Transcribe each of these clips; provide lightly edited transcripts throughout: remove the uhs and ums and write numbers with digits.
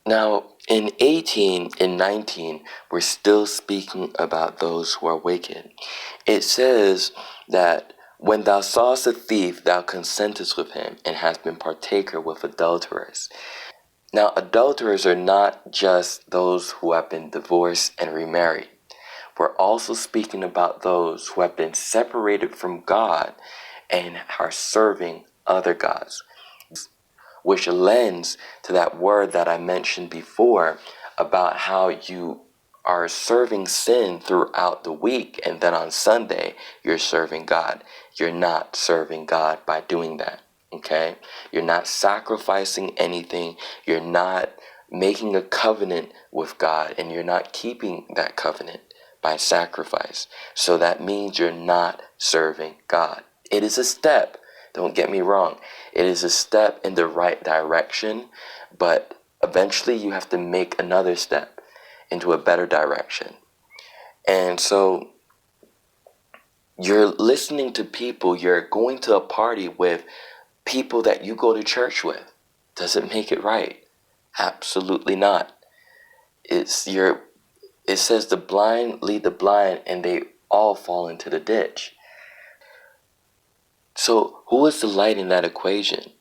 Now, in 18 and 19, we're still speaking about those who are wicked. It says that when thou sawest a thief, thou consentest with him, and hast been partaker with adulterers. Now, adulterers are not just those who have been divorced and remarried. We're also speaking about those who have been separated from God and are serving other gods, which lends to that word that I mentioned before about how you are serving sin throughout the week, and then on Sunday you're serving God. You're not serving God by doing that, okay? You're not sacrificing anything. You're not making a covenant with God, and you're not keeping that covenant by sacrifice. So that means you're not serving God. It is a step. Don't get me wrong. It is a step in the right direction, but eventually you have to make another step into a better direction. And so you're listening to people, you're going to a party with people that you go to church with. Does it make it right? Absolutely not. It says the blind lead the blind, and they all fall into the ditch. So who is the light in that equation?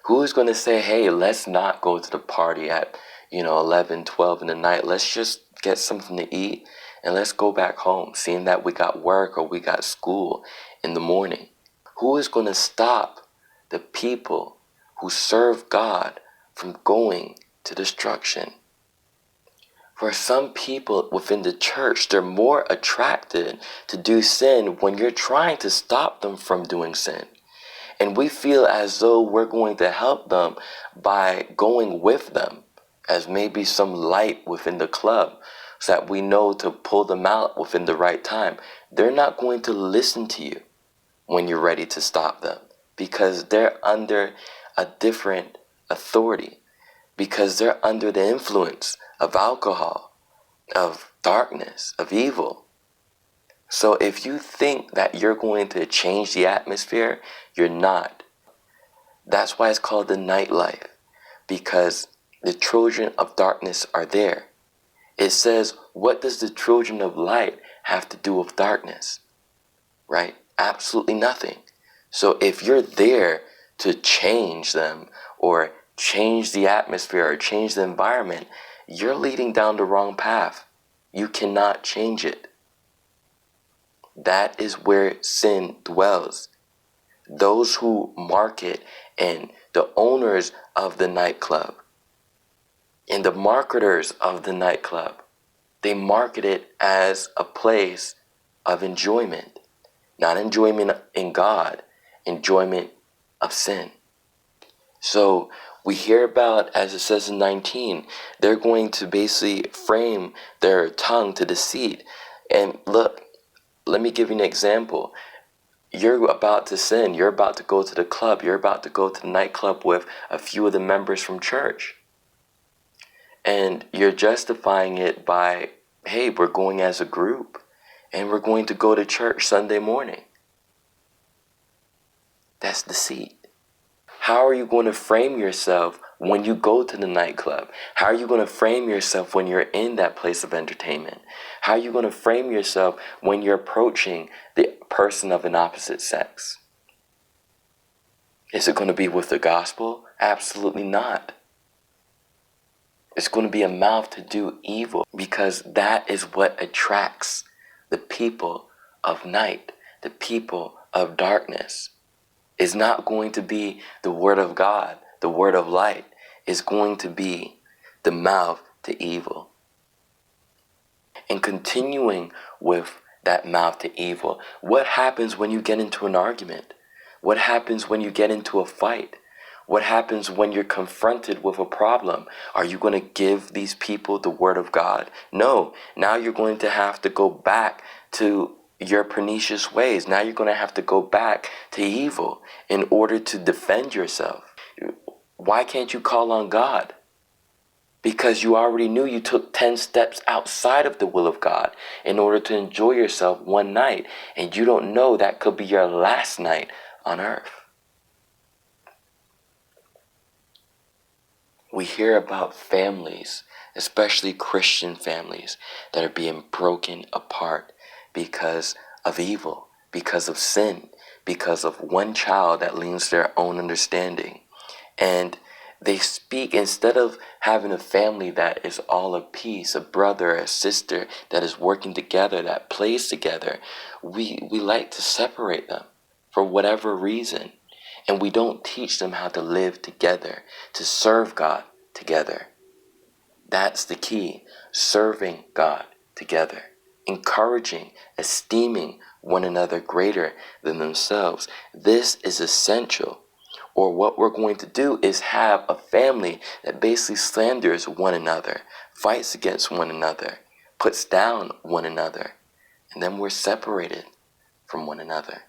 Who is going to say, hey, let's not go to the party at, 11, 12 in the night. Let's just get something to eat and let's go back home, seeing that we got work or we got school in the morning. Who is going to stop the people who serve God from going to destruction? For some people within the church, they're more attracted to do sin when you're trying to stop them from doing sin. And we feel as though we're going to help them by going with them as maybe some light within the club, so that we know to pull them out within the right time. They're not going to listen to you when you're ready to stop them, because they're under a different authority, because they're under the influence of alcohol, of darkness, of evil. So if you think that you're going to change the atmosphere, you're not. That's why it's called the nightlife, because the children of darkness are there. It says, what does the children of light have to do with darkness? Right? Absolutely nothing. So if you're there to change them or change the atmosphere or change the environment, you're leading down the wrong path. You cannot change it. That is where sin dwells. Those who market and the owners of the nightclub and the marketers of the nightclub, they market it as a place of enjoyment. Not enjoyment in God, enjoyment of sin. So we hear about, as it says in 19, they're going to basically frame their tongue to deceit. And look, let me give you an example. You're about to sin. You're about to go to the club. You're about to go to the nightclub with a few of the members from church. And you're justifying it by, hey, we're going as a group and we're going to go to church Sunday morning. That's deceit. How are you going to frame yourself when you go to the nightclub? How are you going to frame yourself when you're in that place of entertainment? How are you going to frame yourself when you're approaching the person of an opposite sex? Is it going to be with the gospel? Absolutely not. It's going to be a mouth to do evil, because that is what attracts the people of night, the people of darkness. It's not going to be the word of God, the word of light. It's going to be the mouth to evil. And continuing with that mouth to evil, what happens when you get into an argument? What happens when you get into a fight? What happens when you're confronted with a problem? Are you going to give these people the word of God? No. Now you're going to have to go back to your pernicious ways. Now you're going to have to go back to evil in order to defend yourself. Why can't you call on God? Because you already knew you took 10 steps outside of the will of God in order to enjoy yourself one night. And you don't know that could be your last night on earth. We hear about families, especially Christian families, that are being broken apart because of evil, because of sin, because of one child that leans their own understanding. And they speak, instead of having a family that is all of peace, a brother, a sister that is working together, that plays together, we like to separate them for whatever reason. And we don't teach them how to live together, to serve God together. That's the key, serving God together, encouraging, esteeming one another greater than themselves. This is essential. Or what we're going to do is have a family that basically slanders one another, fights against one another, puts down one another, and then we're separated from one another.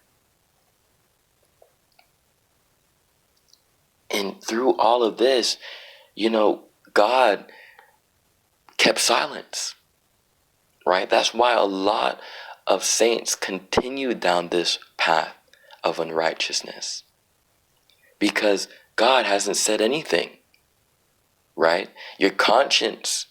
And through all of this, God kept silence, right? That's why a lot of saints continue down this path of unrighteousness, because God hasn't said anything, right? Your conscience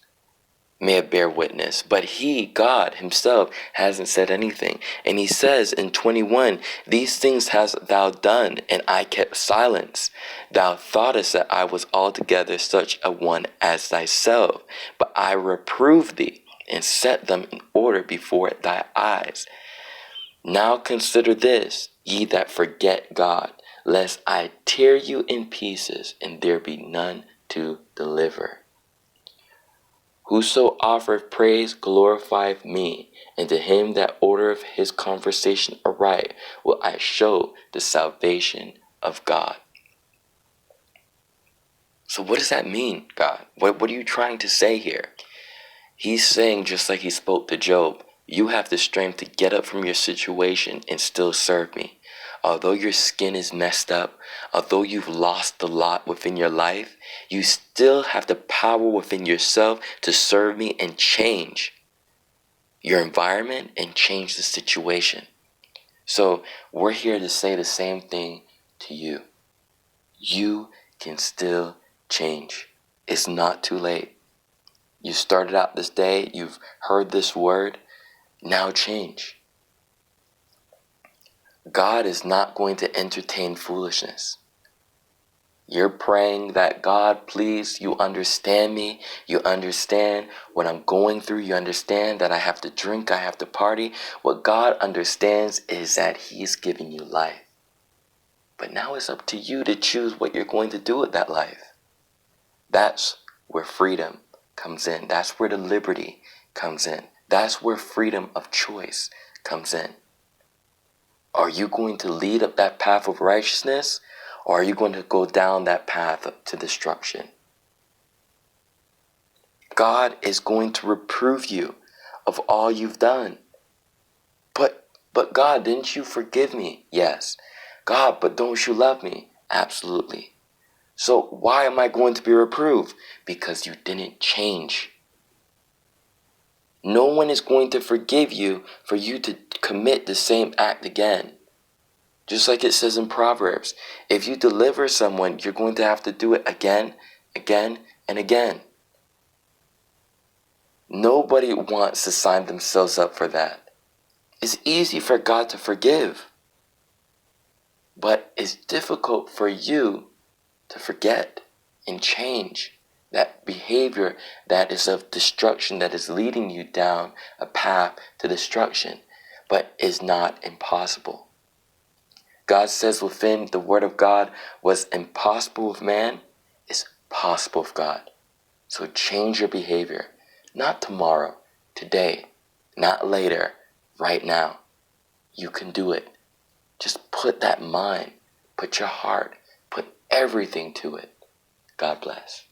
may bear witness, but God himself, hasn't said anything. And he says in 21, these things hast thou done, and I kept silence. Thou thoughtest that I was altogether such a one as thyself, but I reproved thee, and set them in order before thy eyes. Now consider this, ye that forget God, lest I tear you in pieces, and there be none to deliver. Whoso offereth praise glorifieth me, and to him that ordereth his conversation aright will I show the salvation of God. So what does that mean, God? What are you trying to say here? He's saying, just like he spoke to Job, you have the strength to get up from your situation and still serve me. Although your skin is messed up, although you've lost a lot within your life, you still have the power within yourself to serve me and change your environment and change the situation. So we're here to say the same thing to you. You can still change. It's not too late. You started out this day, you've heard this word, now change. God is not going to entertain foolishness. You're praying that, God, please, you understand me. You understand what I'm going through. You understand that I have to drink, I have to party. What God understands is that he's giving you life. But now it's up to you to choose what you're going to do with that life. That's where freedom comes in. That's where the liberty comes in. That's where freedom of choice comes in. Are you going to lead up that path of righteousness, or are you going to go down that path to destruction? God is going to reprove you of all you've done. But God, didn't you forgive me? Yes. God, but don't you love me? Absolutely. So why am I going to be reproved? Because you didn't change. No one is going to forgive you for you to commit the same act again. Just like it says in Proverbs, if you deliver someone, you're going to have to do it again, again, and again. Nobody wants to sign themselves up for that. It's easy for God to forgive, but it's difficult for you to forget and change that behavior that is of destruction, that is leading you down a path to destruction, but is not impossible. God says within the word of God, what's impossible with man is possible with God. So change your behavior, not tomorrow, today, not later, right now. You can do it. Just put that mind, put your heart, put everything to it. God bless.